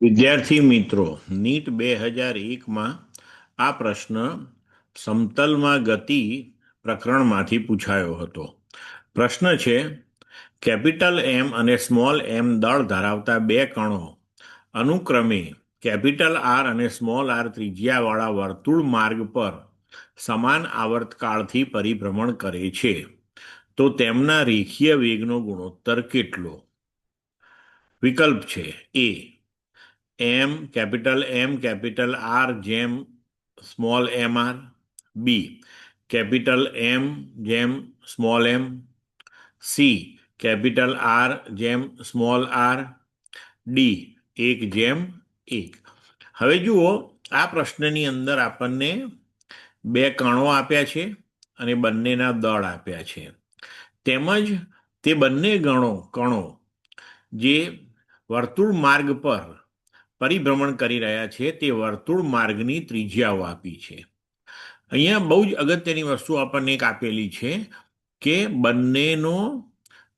વિદ્યાર્થી મિત્રો, નીટ 2001માં આ પ્રશ્ન સમતલમાં ગતિ પ્રકરણમાંથી પૂછાયો હતો. પ્રશ્ન છે, કેપિટલ એમ અને સ્મોલ એમ દળ ધરાવતા બે કણો અનુક્રમે કેપિટલ આર અને સ્મોલ આર ત્રિજ્યાવાળા વર્તુળ માર્ગ પર સમાન આવર્તકાળથી પરિભ્રમણ કરે છે, તો તેમના રેખીય વેગનો ગુણોત્તર કેટલો? વિકલ્પ છે: એમ કેપિટલ આર જેમ small M R, B capital M જેમ small M, C capital R જેમ સ્મોલ આર, ડી 1:1. હવે જુઓ, આ પ્રશ્નની અંદર આપણને બે કણો આપ્યા છે અને બંનેના દળ આપ્યા છે, તેમજ તે બંને કણો જે વર્તુળ માર્ગ પર પરિભ્રમણ કરી રહ્યા છે તે વર્તુળ માર્ગની ત્રિજ્યાઓ આપી છે. અહીંયા બહુ જ અગત્યની વસ્તુ આપણને એક આપેલી છે કે બંનેનો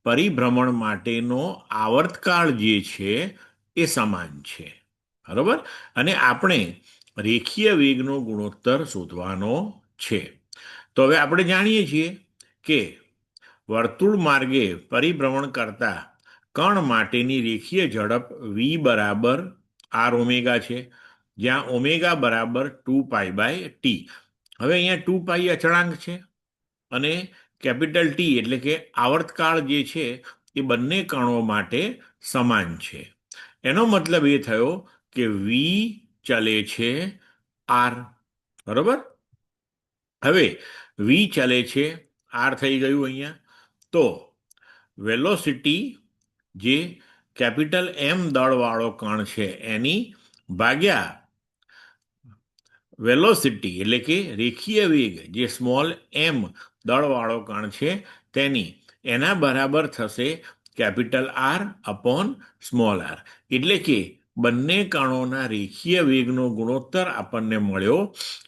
પરિભ્રમણ માટેનો આવર્તકાળ જે છે એ સમાન છે, બરોબર? અને આપણે રેખીય વેગનો ગુણોત્તર શોધવાનો છે. તો હવે આપણે જાણીએ છીએ કે વર્તુળ માર્ગે પરિભ્રમણ કરતા કણ માટેની રેખીય ઝડપ v બરાબર આર ઓમેગા છે, જ્યાં ઓમેગા બરાબર 2π/t. હવે અહીંયા 2π અચળાંક છે અને કેપિટલ ટી એટલે કે આવર્તકાળ જે છે એ બંને કણો માટે સમાન છે. એનો મતલબ એ થયો કે વી ચલે છે આર, બરોબર? હવે વી ચલે છે આર થઈ ગયું અહીંયા. તો વેલોસિટી જે કેપિટલ એમ દળવાળો કણ છે એની ભાગ્યા વેલોસિટી એટલે કે રેખીય વેગ જે સ્મોલ એમ દળવાળો કણ છે તેની, એના બરાબર થશે capital R upon small R. એટલે કે બંને કણોના રેખીય વેગનો ગુણોત્તર આપણને મળ્યો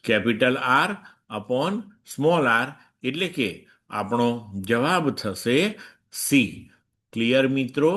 capital R upon small R. એટલે કે આપણો જવાબ થશે સી. ક્લિયર મિત્રો?